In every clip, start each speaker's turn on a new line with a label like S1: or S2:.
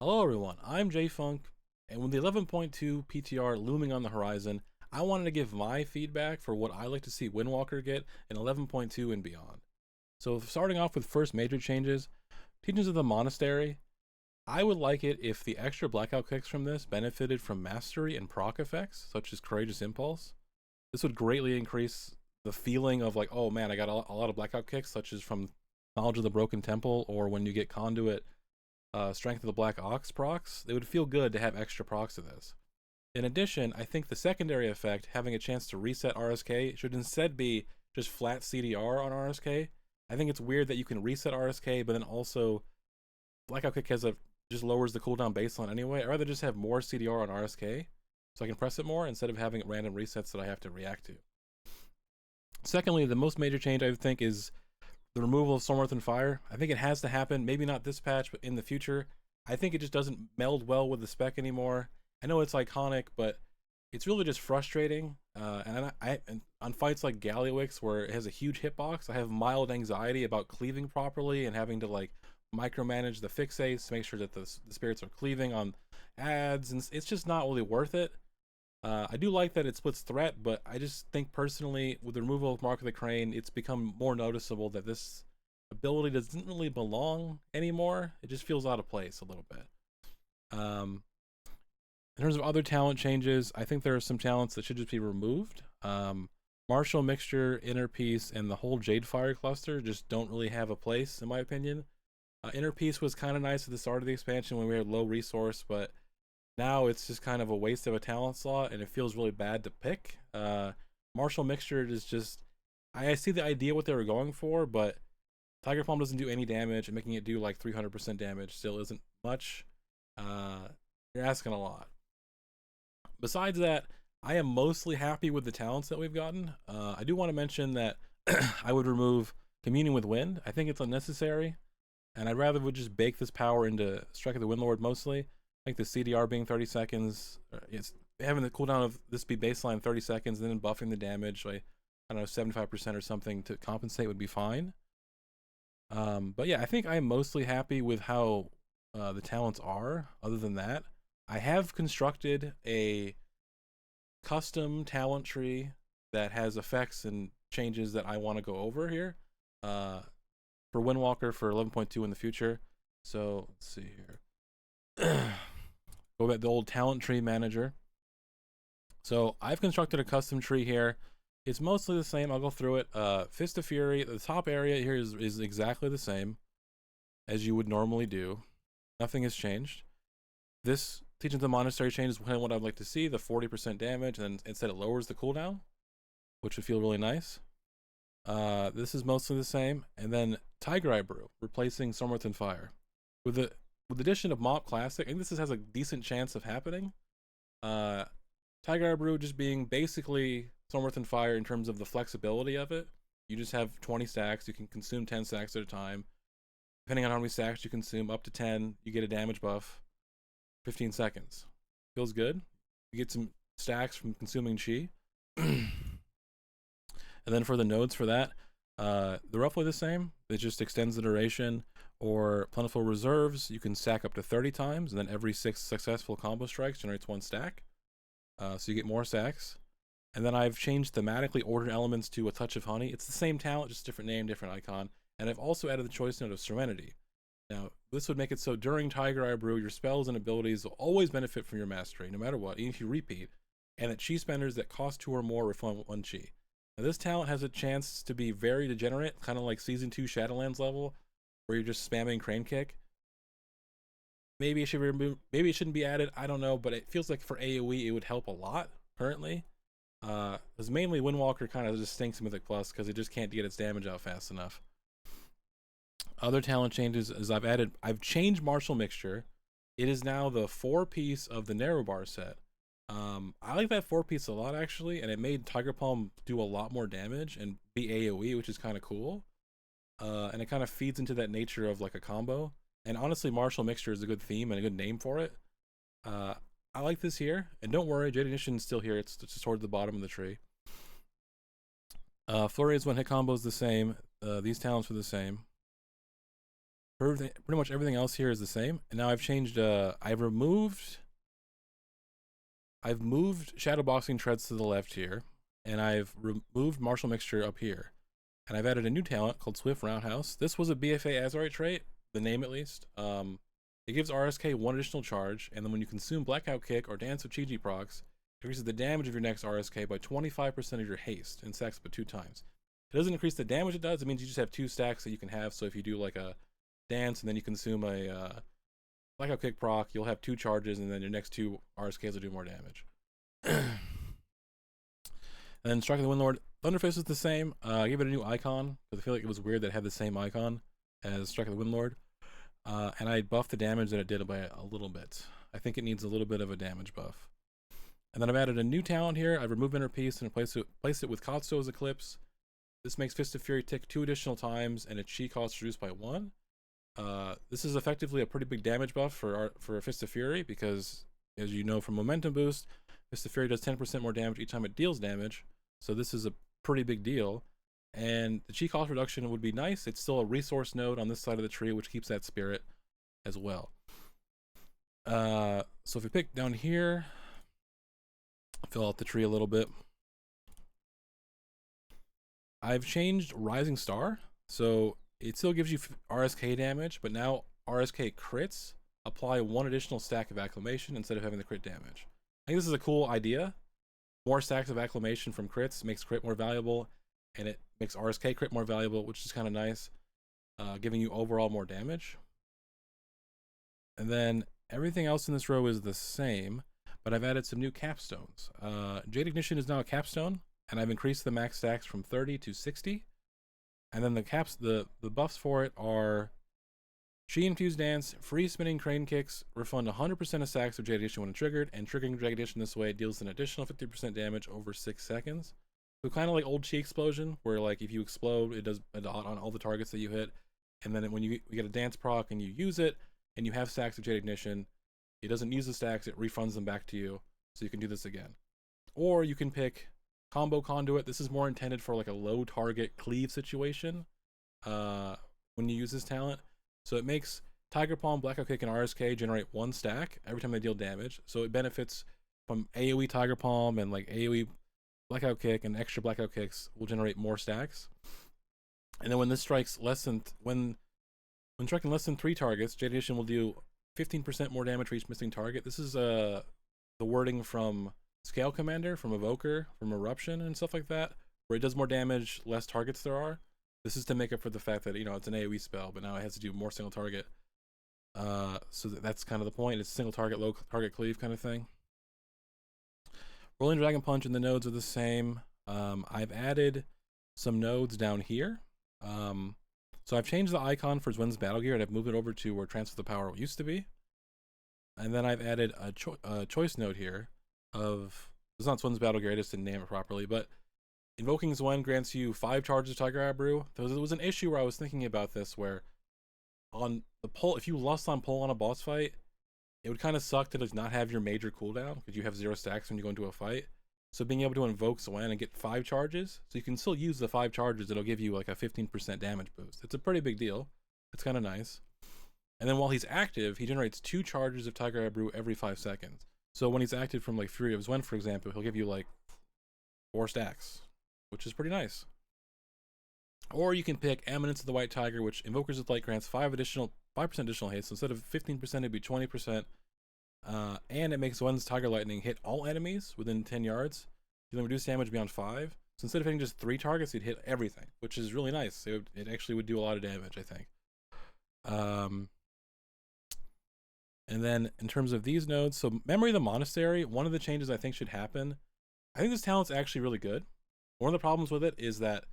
S1: Hello everyone, I'm Jay Funk, and with the 11.2 PTR looming on the horizon, I wanted to give my feedback for what I like to see Windwalker get in 11.2 and beyond. So starting off with first major changes, Teachings of the Monastery, I would like it if the extra blackout kicks from this benefited from mastery and proc effects, such as Courageous Impulse. This would greatly increase the feeling of like, oh man, I got a lot of blackout kicks, such as from Knowledge of the Broken Temple, or when you get Conduit Strength of the Black Ox procs, it would feel good to have extra procs of this. In addition, I think the secondary effect, having a chance to reset RSK, should instead be just flat CDR on RSK. I think it's weird that you can reset RSK, but then also Blackout Kick just lowers the cooldown baseline anyway. I'd rather just have more CDR on RSK so I can press it more instead of having random resets that I have to react to. Secondly, the most major change I think is the removal of Stormworth and Fire. I think it has to happen. Maybe not this patch, but in the future. I think it just doesn't meld well with the spec anymore. I know it's iconic, but it's really just frustrating. And on fights like Gallywix, where it has a huge hitbox, I have mild anxiety about cleaving properly and having to like micromanage the fixates to make sure that the spirits are cleaving on ads, and it's just not really worth it. I do like that it splits threat, but I just think personally, with the removal of Mark of the Crane, it's become more noticeable that this ability doesn't really belong anymore. It just feels out of place a little bit. Um, in terms of other talent changes, I think there are some talents that should just be removed. Martial Mixture, Inner Peace, and the whole Jade Fire cluster just don't really have a place, in my opinion. Inner Peace was kind of nice at the start of the expansion when we had low resource, but now it's just kind of a waste of a talent slot, and it feels really bad to pick. Martial Mixture is just, I see the idea what they were going for, but Tiger Palm doesn't do any damage, and making it do like 300% damage still isn't much. You're asking a lot. Besides that, I am mostly happy with the talents that we've gotten. I do want to mention that I would remove Communion with Wind. I think it's unnecessary, and I'd rather would just bake this power into Strike of the Windlord mostly. Like the CDR being 30 seconds, it's having the cooldown of this be baseline 30 seconds, and then buffing the damage like I don't know 75% or something to compensate would be fine. But yeah, I think I'm mostly happy with how the talents are. Other than that, I have constructed a custom talent tree that has effects and changes that I want to go over here for Windwalker for 11.2 in the future. So let's see here. Go back to the old talent tree manager. So I've constructed a custom tree here. It's mostly the same. I'll go through it. Fist of Fury, the top area here is exactly the same as you would normally do. Nothing has changed. This Teaching the Monastery change is kind of what I'd like to see, the 40% damage, and then instead it lowers the cooldown, which would feel really nice. This is mostly the same. And then Tiger Eye Brew, replacing Stormworth and Fire. With the addition of Mop Classic, I think this has a decent chance of happening. Tiger Eye Brew just being basically Stormworth and Fire in terms of the flexibility of it. You just have 20 stacks. You can consume 10 stacks at a time. Depending on how many stacks you consume, up to 10, you get a damage buff. 15 seconds. Feels good. You get some stacks from consuming chi. And then for the nodes for that, they're roughly the same. It just extends the duration. Or Plentiful Reserves, you can stack up to 30 times, and then every 6 successful combo strikes generates 1 stack. So you get more stacks. And then I've changed thematically ordered elements to a touch of honey. It's the same talent, just different name, different icon. And I've also added the choice note of Serenity. Now, this would make it so during Tiger Eye Brew, your spells and abilities will always benefit from your mastery, no matter what, even if you repeat, and that chi spenders that cost 2 or more refund 1 chi. Now, this talent has a chance to be very degenerate, kind of like Season 2 Shadowlands level, where you're just spamming Crane Kick. Maybe it should be removed, maybe it shouldn't be added, I don't know, but it feels like for AoE it would help a lot currently. Because mainly Windwalker kind of just stinks Mythic Plus because it just can't get its damage out fast enough. Other talent changes is I've changed Martial Mixture. It is now the 4-piece of the Narrow Bar set. I like that 4-piece a lot actually, and it made Tiger Palm do a lot more damage and be AoE, which is kind of cool. And it kind of feeds into that nature of like a combo. And honestly, Martial Mixture is a good theme and a good name for it. I like this here, and don't worry, Jade Ignition is still here. It's just towards the bottom of the tree. Flurry is one hit combo is the same. These talents are the same. Pretty much everything else here is the same. And now I've changed. I've moved shadow boxing treads to the left here, and I've removed martial mixture up here, and I've added a new talent called Swift Roundhouse. This was a BFA Azurite trait, the name at least. It gives RSK one additional charge, and then when you consume Blackout Kick or Dance with Chi-Chi procs, it increases the damage of your next RSK by 25% of your haste and stacks up 2 times. It doesn't increase the damage it does. It means you just have 2 stacks that you can have. So if you do like a dance and then you consume a Blackout Kick proc, you'll have 2 charges, and then your next 2 RSKs will do more damage. And then Strike of the Windlord, Thunderfist is the same. I gave it a new icon because I feel like it was weird that it had the same icon as Strike of the Windlord. And I buffed the damage that it did by a little bit. I think it needs a little bit of a damage buff. And then I've added a new talent here. I've removed Inner Peace and placed it with Katsuo's Eclipse. This makes Fist of Fury tick 2 additional times, and its chi cost reduced by 1. This is effectively a pretty big damage buff for Fist of Fury because, as you know from Momentum Boost, Fist of Fury does 10% more damage each time it deals damage. So this is a pretty big deal. And the chi cost reduction would be nice. It's still a resource node on this side of the tree, which keeps that spirit as well. So if we pick down here, fill out the tree a little bit. I've changed Rising Star. So it still gives you RSK damage, but now RSK crits apply 1 additional stack of Acclamation instead of having the crit damage. I think this is a cool idea. More stacks of Acclamation from crits makes crit more valuable, and it makes RSK crit more valuable, which is kind of nice, giving you overall more damage. And then everything else in this row is the same, but I've added some new capstones. Jade Ignition is now a capstone, and I've increased the max stacks from 30 to 60. And then the buffs for it are Chi Infused Dance, free spinning crane kicks, refund 100% of stacks of Jade Ignition when triggered, and triggering Jade Ignition this way deals an additional 50% damage over 6 seconds. So kind of like old Chi Explosion, where like if you explode, it does a dot on all the targets that you hit, and then when you get a dance proc and you use it, and you have stacks of Jade Ignition, it doesn't use the stacks, it refunds them back to you, so you can do this again. Or you can pick Combo Conduit. This is more intended for like a low target cleave situation when you use this talent. So it makes Tiger Palm, Blackout Kick, and RSK generate 1 stack every time they deal damage. So it benefits from AoE Tiger Palm and like AoE Blackout Kick, and extra Blackout Kicks will generate more stacks. And then when this strikes less than when striking less than 3 targets, Jade Ignition will do 15% more damage for each missing target. This is the wording from Scale Commander, from Evoker, from Eruption, and stuff like that, where it does more damage, less targets there are. This is to make up for the fact that, you know, it's an AoE spell, but now it has to do more single target. So that's kind of the point. It's single target, low target cleave kind of thing. Rolling Dragon Punch and the nodes are the same. I've added some nodes down here. So I've changed the icon for Zwin's Battle Gear, and I've moved it over to where Transfer the Power used to be. And then I've added a choice node here of, it's not Zwin's Battle Gear, I just didn't name it properly, but Invoking Zwin grants you 5 charges of Tiger Abru. There was an issue where I was thinking about this, where on the pull, if you lost on pull on a boss fight, it would kind of suck to just not have your major cooldown because you have 0 stacks when you go into a fight. So being able to invoke Zwin and get 5 charges, so you can still use the 5 charges, it'll give you like a 15% damage boost. It's a pretty big deal. It's kind of nice. And then while he's active, he generates 2 charges of Tiger Abru every 5 seconds. So when he's active from like Fury of Zwin, for example, he'll give you like 4 stacks, which is pretty nice. Or you can pick Eminence of the White Tiger, which Invokers of Light grants 5% additional haste. So instead of 15%, it'd be 20%. And it makes Zwin's Tiger Lightning hit all enemies within 10 yards, dealing reduced damage beyond 5. So instead of hitting just 3 targets, you'd hit everything, which is really nice. It actually would do a lot of damage, I think. And then in terms of these nodes, so Memory of the Monastery, one of the changes I think should happen, I think this talent's actually really good. One of the problems with it is that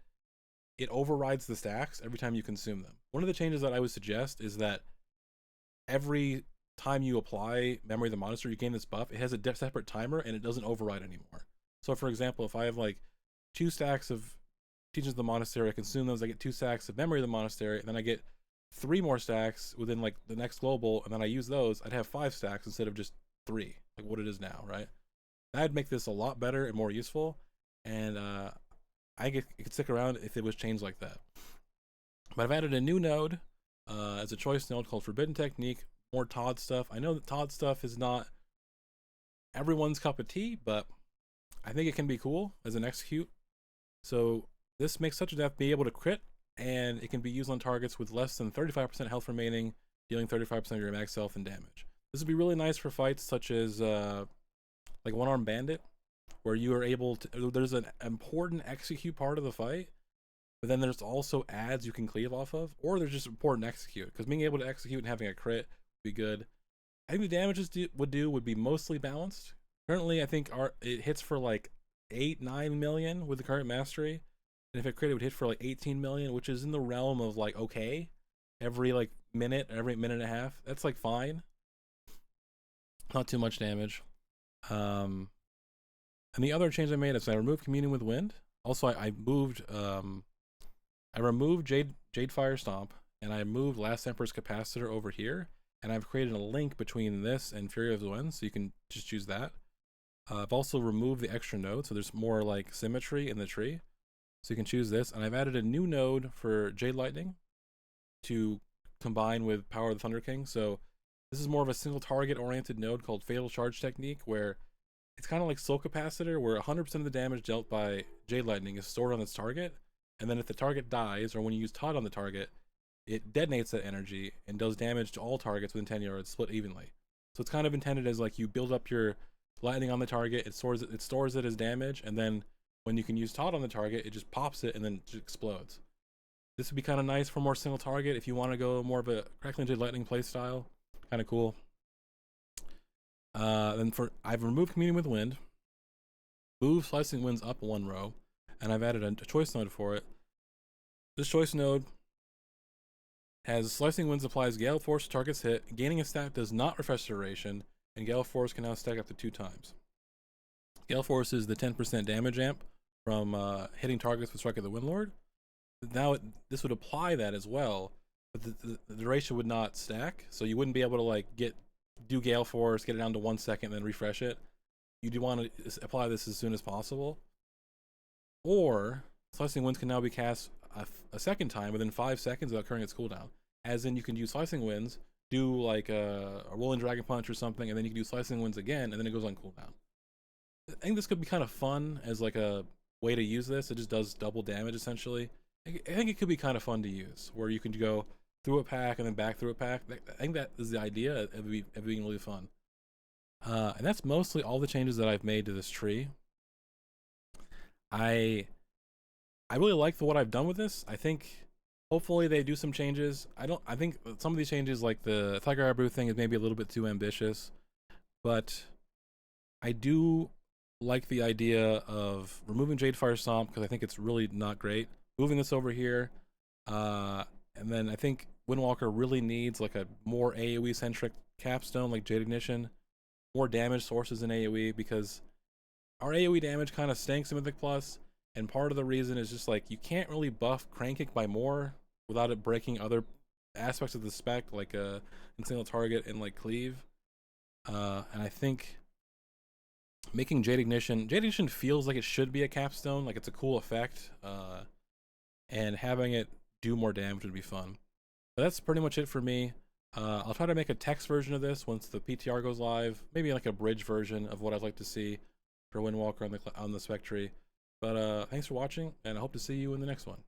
S1: it overrides the stacks every time you consume them. One of the changes that I would suggest is that every time you apply Memory of the Monastery, you gain this buff. It has a separate timer, and it doesn't override anymore. So for example, if I have like 2 stacks of Teachings of the Monastery, I consume those, I get 2 stacks of Memory of the Monastery, and then I get 3 more stacks within like the next global, and then I use those, I'd have 5 stacks instead of just 3, like what it is now, right? That'd make this a lot better and more useful, and I think it could stick around if it was changed like that. But I've added a new node as a choice node called Forbidden Technique. More Todd stuff. I know that Todd stuff is not everyone's cup of tea, but I think it can be cool as an execute. So this makes such a death be able to crit, and it can be used on targets with less than 35% health remaining, dealing 35% of your max health and damage. This would be really nice for fights such as like One Arm Bandit, where you are able to. There's an important execute part of the fight, but then there's also ads you can cleave off of, or there's just important execute. Because being able to execute and having a crit would be good. I think the damages would be mostly balanced. Currently, I think it hits for like 8-9 million with the current mastery, and if it crit, it would hit for like 18 million, which is in the realm of like okay. Every like minute, every minute and a half, that's like fine. Not too much damage. And the other change I made is I removed Communion with Wind. Also, I moved I removed Jade Fire Stomp, and I moved Last Emperor's Capacitor over here, and I've created a link between this and Fury of the Wind, so you can just choose that. I've also removed the extra node, so there's more like symmetry in the tree. So you can choose this, and I've added a new node for Jade Lightning to combine with Power of the Thunder King. So this is more of a single target oriented node called Fatal Charge Technique, where it's kind of like Soul Capacitor, where 100% of the damage dealt by Jade Lightning is stored on its target, and then if the target dies, or when you use Todd on the target, it detonates that energy and does damage to all targets within 10 yards, split evenly. So it's kind of intended as like you build up your lightning on the target, it stores it as damage, and then when you can use Todd on the target, it just pops it and then just explodes. This would be kind of nice for more single target if you want to go more of a Crackling Jade Lightning playstyle. Kind of cool. I've removed Communion with Wind, moved Slicing Winds up one row, and I've added a choice node for it. This choice node has Slicing Winds applies Gale Force to target's hit, gaining a stat does not refresh duration, and Gale Force can now stack up to 2 times. Gale Force is the 10% damage amp from hitting targets with Strike of the Windlord. Now this would apply that as well, but the duration would not stack, so you wouldn't be able to like do Gale Force, get it down to 1 second, then refresh it. You do want to apply this as soon as possible. Or Slicing Winds can now be cast a second time within 5 seconds without occurring its cooldown. As in, you can use Slicing Winds, do like a Rolling Dragon Punch or something, and then you can do Slicing Winds again, and then it goes on cooldown. I think this could be kind of fun as like a way to use this. It just does double damage essentially. I think it could be kind of fun to use, where you can go through a pack and then back through a pack. I think that is the idea of being really fun. And that's mostly all the changes that I've made to this tree. I really like what I've done with this. I think hopefully they do some changes. I think some of these changes, like the Tiger Eye Brew thing, is maybe a little bit too ambitious, but I do like the idea of removing Jade Fire Stomp because I think it's really not great. Moving this over here, and then I think Windwalker really needs like a more AoE centric capstone like Jade Ignition, more damage sources in AoE, because our AoE damage kind of stinks in Mythic Plus, and part of the reason is just like you can't really buff Crane Kick by more without it breaking other aspects of the spec, like in single target and like cleave. And I think making Jade Ignition feels like it should be a capstone, like it's a cool effect, and having it do more damage would be fun. But that's pretty much it for me. I'll try to make a text version of this once the PTR goes live, maybe like a bridge version of what I'd like to see for Windwalker on the spec tree. But thanks for watching, and I hope to see you in the next one.